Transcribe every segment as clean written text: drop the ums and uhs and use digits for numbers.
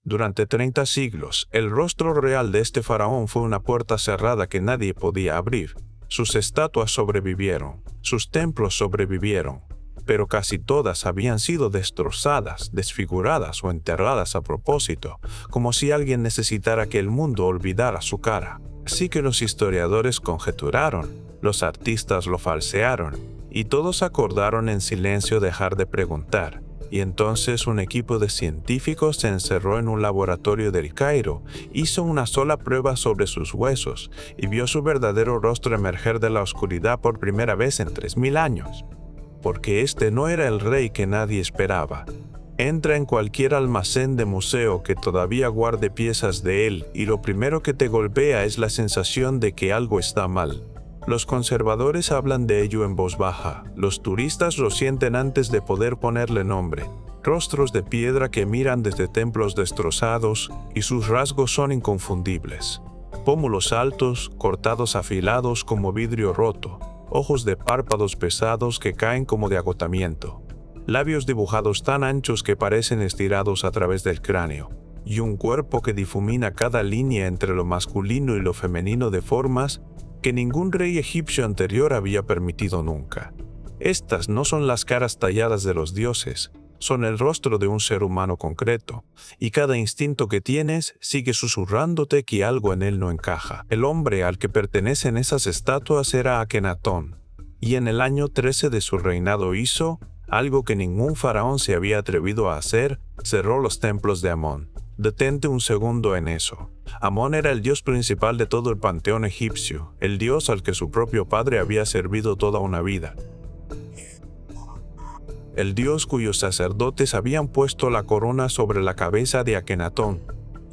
Durante 30 siglos, el rostro real de este faraón fue una puerta cerrada que nadie podía abrir. Sus estatuas sobrevivieron, sus templos sobrevivieron, pero casi todas habían sido destrozadas, desfiguradas o enterradas a propósito, como si alguien necesitara que el mundo olvidara su cara. Así que los historiadores conjeturaron, los artistas lo falsearon, y todos acordaron en silencio dejar de preguntar. Y entonces un equipo de científicos se encerró en un laboratorio del Cairo, hizo una sola prueba sobre sus huesos y vio su verdadero rostro emerger de la oscuridad por primera vez en 3000 años. Porque este no era el rey que nadie esperaba. Entra en cualquier almacén de museo que todavía guarde piezas de él y lo primero que te golpea es la sensación de que algo está mal. Los conservadores hablan de ello en voz baja, los turistas lo sienten antes de poder ponerle nombre. Rostros de piedra que miran desde templos destrozados y sus rasgos son inconfundibles. Pómulos altos, cortados afilados como vidrio roto, ojos de párpados pesados que caen como de agotamiento, labios dibujados tan anchos que parecen estirados a través del cráneo, y un cuerpo que difumina cada línea entre lo masculino y lo femenino de formas que ningún rey egipcio anterior había permitido nunca. Estas no son las caras talladas de los dioses, son el rostro de un ser humano concreto, y cada instinto que tienes sigue susurrándote que algo en él no encaja. El hombre al que pertenecen esas estatuas era Akenatón, y en el año 13 de su reinado hizo algo que ningún faraón se había atrevido a hacer: cerró los templos de Amón. Detente un segundo en eso. Amón era el dios principal de todo el panteón egipcio, el dios al que su propio padre había servido toda una vida. El dios cuyos sacerdotes habían puesto la corona sobre la cabeza de Akenatón,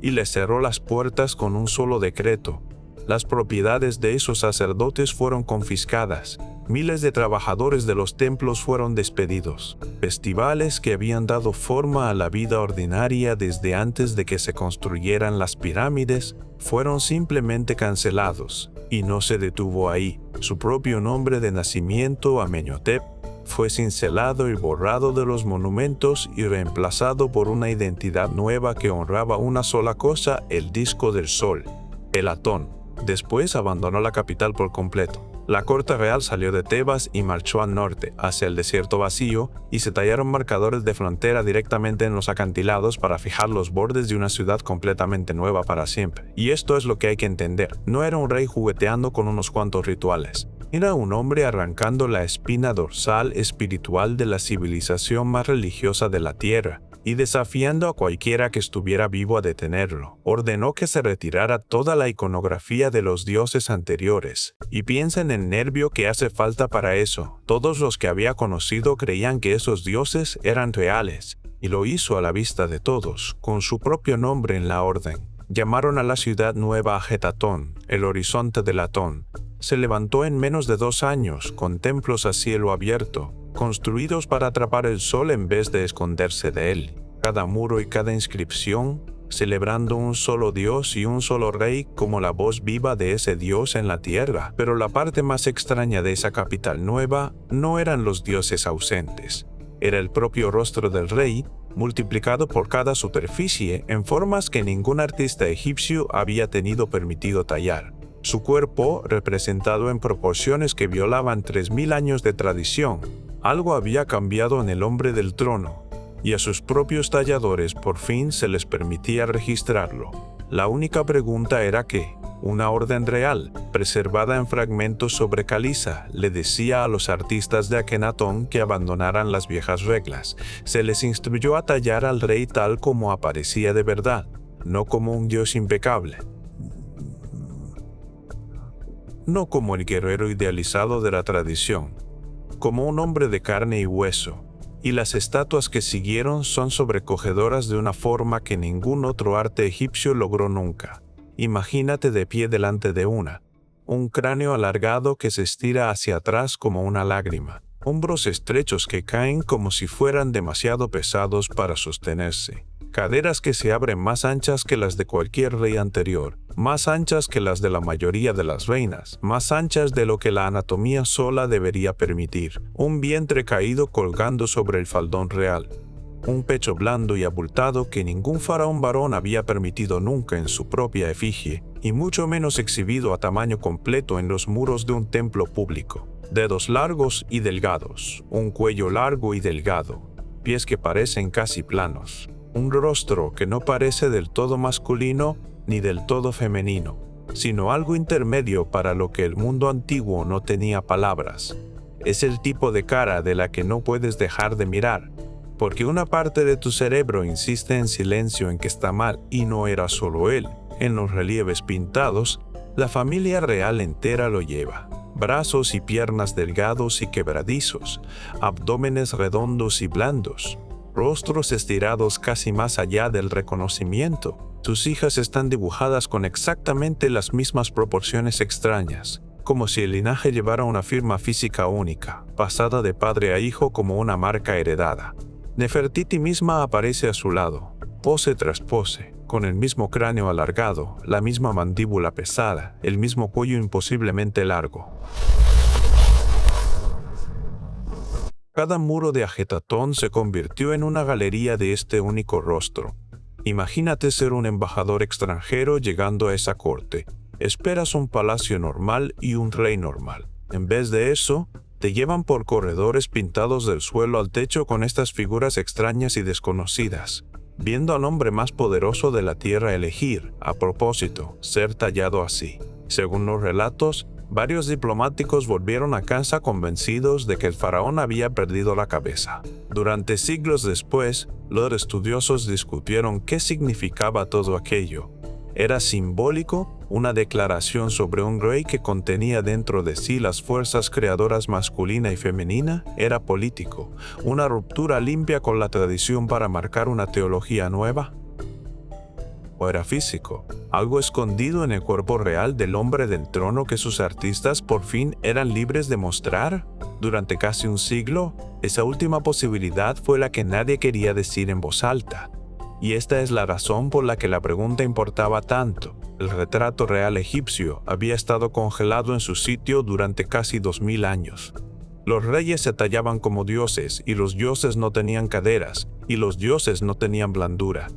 y le cerró las puertas con un solo decreto. Las propiedades de esos sacerdotes fueron confiscadas. Miles de trabajadores de los templos fueron despedidos. Festivales que habían dado forma a la vida ordinaria desde antes de que se construyeran las pirámides fueron simplemente cancelados. Y no se detuvo ahí. Su propio nombre de nacimiento, Amenhotep, fue cincelado y borrado de los monumentos y reemplazado por una identidad nueva que honraba una sola cosa: el disco del sol, el Atón. Después abandonó la capital por completo. La corte real salió de Tebas y marchó al norte, hacia el desierto vacío, y se tallaron marcadores de frontera directamente en los acantilados para fijar los bordes de una ciudad completamente nueva para siempre. Y esto es lo que hay que entender. No era un rey jugueteando con unos cuantos rituales. Era un hombre arrancando la espina dorsal espiritual de la civilización más religiosa de la tierra, y desafiando a cualquiera que estuviera vivo a detenerlo. Ordenó que se retirara toda la iconografía de los dioses anteriores. Y piensa en el nervio que hace falta para eso. Todos los que había conocido creían que esos dioses eran reales, y lo hizo a la vista de todos, con su propio nombre en la orden. Llamaron a la ciudad nueva Ajetatón, el horizonte del Atón. Se levantó en menos de 2 años, con templos a cielo abierto, construidos para atrapar el sol en vez de esconderse de él. Cada muro y cada inscripción, celebrando un solo Dios y un solo rey como la voz viva de ese Dios en la tierra. Pero la parte más extraña de esa capital nueva no eran los dioses ausentes. Era el propio rostro del rey, multiplicado por cada superficie en formas que ningún artista egipcio había tenido permitido tallar. Su cuerpo, representado en proporciones que violaban 3000 años de tradición. Algo había cambiado en el hombre del trono, y a sus propios talladores por fin se les permitía registrarlo. La única pregunta era que una orden real, preservada en fragmentos sobre caliza, le decía a los artistas de Akenatón que abandonaran las viejas reglas. Se les instruyó a tallar al rey tal como aparecía de verdad, no como un dios impecable, no como el guerrero idealizado de la tradición, como un hombre de carne y hueso. Y las estatuas que siguieron son sobrecogedoras de una forma que ningún otro arte egipcio logró nunca. Imagínate de pie delante de un cráneo alargado que se estira hacia atrás como una lágrima, hombros estrechos que caen como si fueran demasiado pesados para sostenerse, caderas que se abren más anchas que las de cualquier rey anterior, más anchas que las de la mayoría de las reinas, más anchas de lo que la anatomía sola debería permitir, un vientre caído colgando sobre el faldón real. un pecho blando y abultado que ningún faraón varón había permitido nunca en su propia efigie, y mucho menos exhibido a tamaño completo en los muros de un templo público. Dedos largos y delgados, un cuello largo y delgado, pies que parecen casi planos, un rostro que no parece del todo masculino ni del todo femenino, sino algo intermedio para lo que el mundo antiguo no tenía palabras. Es el tipo de cara de la que no puedes dejar de mirar, porque una parte de tu cerebro insiste en silencio en que está mal, y no era solo él. En los relieves pintados, la familia real entera lo lleva. Brazos y piernas delgados y quebradizos, abdómenes redondos y blandos, rostros estirados casi más allá del reconocimiento. Sus hijas están dibujadas con exactamente las mismas proporciones extrañas, como si el linaje llevara una firma física única, pasada de padre a hijo como una marca heredada. Nefertiti misma aparece a su lado, pose tras pose, con el mismo cráneo alargado, la misma mandíbula pesada, el mismo cuello imposiblemente largo. Cada muro de Ajetatón se convirtió en una galería de este único rostro. Imagínate ser un embajador extranjero llegando a esa corte. Esperas un palacio normal y un rey normal. En vez de eso, te llevan por corredores pintados del suelo al techo con estas figuras extrañas y desconocidas, viendo al hombre más poderoso de la tierra elegir, a propósito, ser tallado así. Según los relatos, varios diplomáticos volvieron a casa convencidos de que el faraón había perdido la cabeza. Durante siglos después, los estudiosos discutieron qué significaba todo aquello. ¿Era simbólico? ¿Una declaración sobre un rey que contenía dentro de sí las fuerzas creadoras masculina y femenina? ¿Era político? ¿Una ruptura limpia con la tradición para marcar una teología nueva? ¿O era físico? ¿Algo escondido en el cuerpo real del hombre del trono que sus artistas por fin eran libres de mostrar? Durante casi un siglo, esa última posibilidad fue la que nadie quería decir en voz alta. Y esta es la razón por la que la pregunta importaba tanto. El retrato real egipcio había estado congelado en su sitio durante casi 2000 años. Los reyes se tallaban como dioses, y los dioses no tenían caderas, y los dioses no tenían blandura.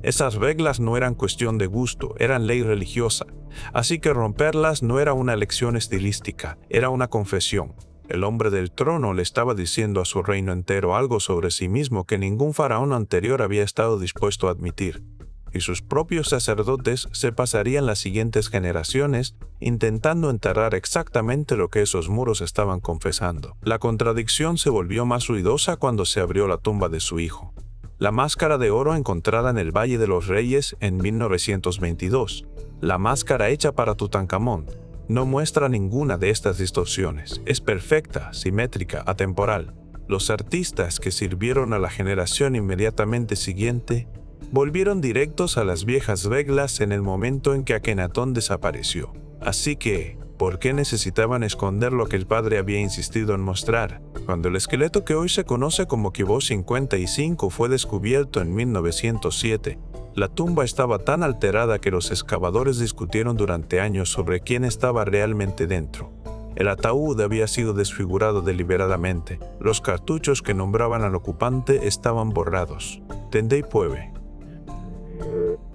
Esas reglas no eran cuestión de gusto, eran ley religiosa. Así que romperlas no era una elección estilística, era una confesión. El hombre del trono le estaba diciendo a su reino entero algo sobre sí mismo que ningún faraón anterior había estado dispuesto a admitir. Y sus propios sacerdotes se pasarían las siguientes generaciones intentando enterrar exactamente lo que esos muros estaban confesando. La contradicción se volvió más ruidosa cuando se abrió la tumba de su hijo. La máscara de oro encontrada en el Valle de los Reyes en 1922. La máscara hecha para Tutankamón. No muestra ninguna de estas distorsiones. Es perfecta, simétrica, atemporal. Los artistas que sirvieron a la generación inmediatamente siguiente volvieron directos a las viejas reglas en el momento en que Akenatón desapareció. Así que, ¿por qué necesitaban esconder lo que el padre había insistido en mostrar? Cuando el esqueleto que hoy se conoce como Kibó 55 fue descubierto en 1907, la tumba estaba tan alterada que los excavadores discutieron durante años sobre quién estaba realmente dentro. El ataúd había sido desfigurado deliberadamente. Los cartuchos que nombraban al ocupante estaban borrados. Tendei Puebe.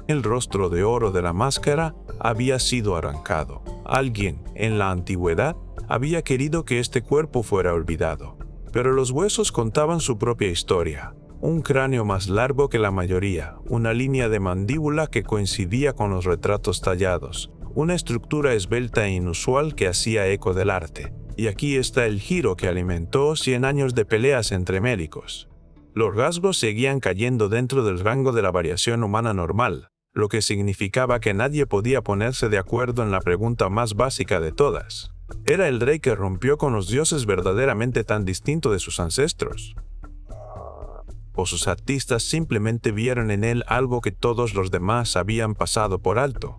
El rostro de oro de la máscara había sido arrancado. Alguien, en la antigüedad, había querido que este cuerpo fuera olvidado. Pero los huesos contaban su propia historia. Un cráneo más largo que la mayoría, una línea de mandíbula que coincidía con los retratos tallados, una estructura esbelta e inusual que hacía eco del arte. Y aquí está el giro que alimentó 100 años de peleas entre médicos. Los rasgos seguían cayendo dentro del rango de la variación humana normal, lo que significaba que nadie podía ponerse de acuerdo en la pregunta más básica de todas. ¿Era el rey que rompió con los dioses verdaderamente tan distinto de sus ancestros? ¿O sus artistas simplemente vieron en él algo que todos los demás habían pasado por alto?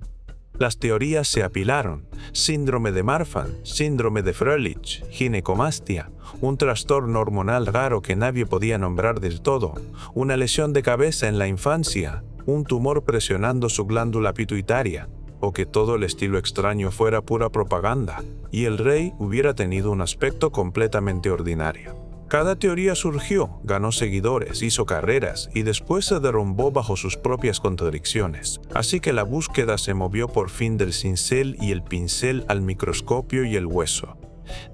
Las teorías se apilaron: síndrome de Marfan, síndrome de Froelich, ginecomastia, un trastorno hormonal raro que nadie podía nombrar del todo, una lesión de cabeza en la infancia, un tumor presionando su glándula pituitaria, o que todo el estilo extraño fuera pura propaganda, y el rey hubiera tenido un aspecto completamente ordinario. Cada teoría surgió, ganó seguidores, hizo carreras y después se derrumbó bajo sus propias contradicciones. Así que la búsqueda se movió por fin del cincel y el pincel al microscopio y el hueso,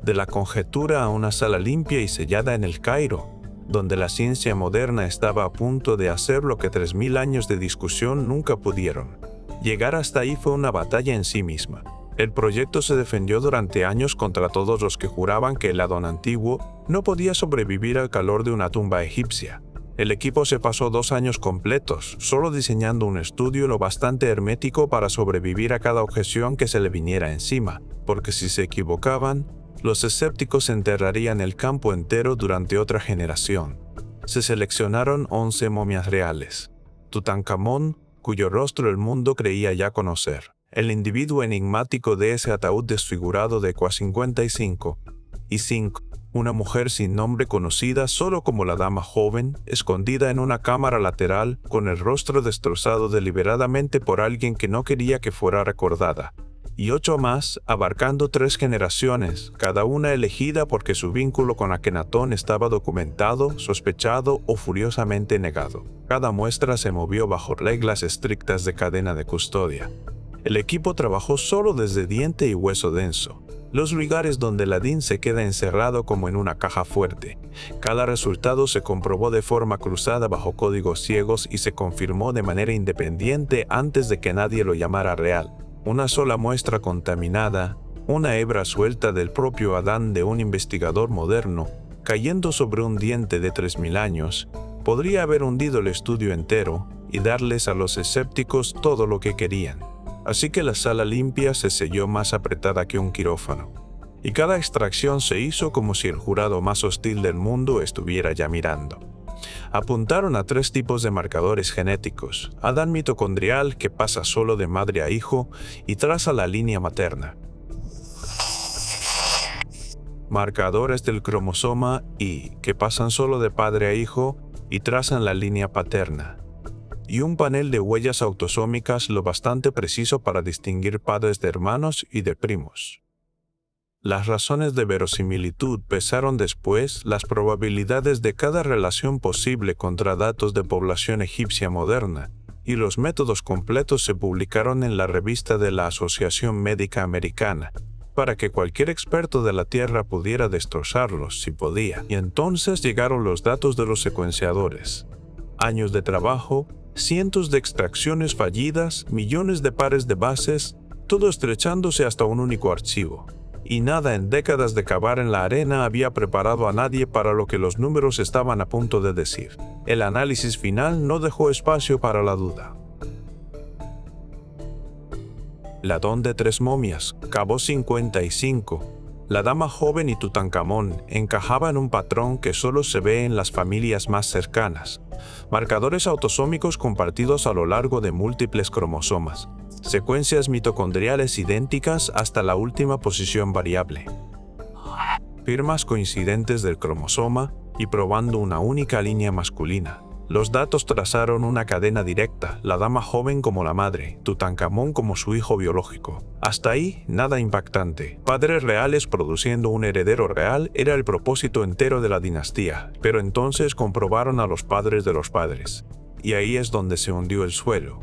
de la conjetura a una sala limpia y sellada en el Cairo, donde la ciencia moderna estaba a punto de hacer lo que 3000 años de discusión nunca pudieron. Llegar hasta ahí fue una batalla en sí misma. El proyecto se defendió durante años contra todos los que juraban que el Adón antiguo no podía sobrevivir al calor de una tumba egipcia. El equipo se pasó 2 años completos, solo diseñando un estudio lo bastante hermético para sobrevivir a cada objeción que se le viniera encima, porque si se equivocaban, los escépticos enterrarían el campo entero durante otra generación. Se seleccionaron 11 momias reales. Tutankamón, cuyo rostro el mundo creía ya conocer. El individuo enigmático de ese ataúd desfigurado de Qua 55. Y 5. Una mujer sin nombre conocida solo como la dama joven, escondida en una cámara lateral con el rostro destrozado deliberadamente por alguien que no quería que fuera recordada. Y 8 más, abarcando 3 generaciones, cada una elegida porque su vínculo con Akenatón estaba documentado, sospechado o furiosamente negado. Cada muestra se movió bajo reglas estrictas de cadena de custodia. El equipo trabajó solo desde diente y hueso denso, los lugares donde el Adín se queda encerrado como en una caja fuerte. Cada resultado se comprobó de forma cruzada bajo códigos ciegos y se confirmó de manera independiente antes de que nadie lo llamara real. Una sola muestra contaminada, una hebra suelta del propio Adán de un investigador moderno, cayendo sobre un diente de 3000 años, podría haber hundido el estudio entero y darles a los escépticos todo lo que querían. Así que la sala limpia se selló más apretada que un quirófano, y cada extracción se hizo como si el jurado más hostil del mundo estuviera ya mirando. Apuntaron a 3 tipos de marcadores genéticos: Adán mitocondrial, que pasa solo de madre a hijo y traza la línea materna; marcadores del cromosoma Y, que pasan solo de padre a hijo y trazan la línea paterna; y un panel de huellas autosómicas lo bastante preciso para distinguir padres de hermanos y de primos. Las razones de verosimilitud pesaron después las probabilidades de cada relación posible contra datos de población egipcia moderna, y los métodos completos se publicaron en la revista de la Asociación Médica Americana, para que cualquier experto de la Tierra pudiera destrozarlos si podía. Y entonces llegaron los datos de los secuenciadores. Años de trabajo, cientos de extracciones fallidas, millones de pares de bases, todo estrechándose hasta un único archivo. Y nada en décadas de cavar en la arena había preparado a nadie para lo que los números estaban a punto de decir. El análisis final no dejó espacio para la duda. El Adón de 3 momias, Cabo 55, la dama joven y Tutankamón encajaban un patrón que solo se ve en las familias más cercanas. Marcadores autosómicos compartidos a lo largo de múltiples cromosomas. Secuencias mitocondriales idénticas hasta la última posición variable. Firmas coincidentes del cromosoma y probando una única línea masculina. Los datos trazaron una cadena directa, la dama joven como la madre, Tutankamón como su hijo biológico. Hasta ahí, nada impactante. Padres reales produciendo un heredero real era el propósito entero de la dinastía, pero entonces comprobaron a los padres de los padres. Y ahí es donde se hundió el suelo.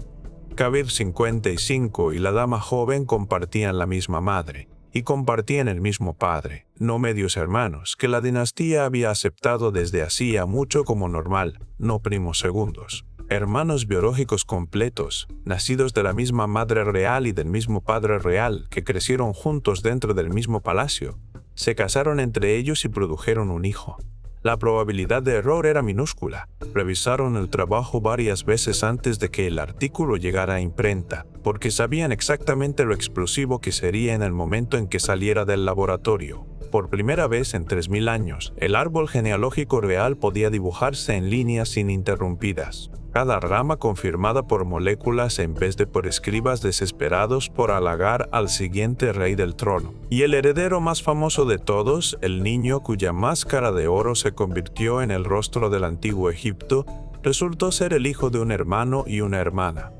Kabir 55 y la dama joven compartían la misma madre, y compartían el mismo padre, no medios hermanos, que la dinastía había aceptado desde hacía mucho como normal, no primos segundos. Hermanos biológicos completos, nacidos de la misma madre real y del mismo padre real, que crecieron juntos dentro del mismo palacio, se casaron entre ellos y produjeron un hijo. La probabilidad de error era minúscula. Revisaron el trabajo varias veces antes de que el artículo llegara a imprenta, porque sabían exactamente lo explosivo que sería en el momento en que saliera del laboratorio. Por primera vez en 3000 años, el árbol genealógico real podía dibujarse en líneas ininterrumpidas, cada rama confirmada por moléculas en vez de por escribas desesperados por halagar al siguiente rey del trono. Y el heredero más famoso de todos, el niño cuya máscara de oro se convirtió en el rostro del antiguo Egipto, resultó ser el hijo de un hermano y una hermana.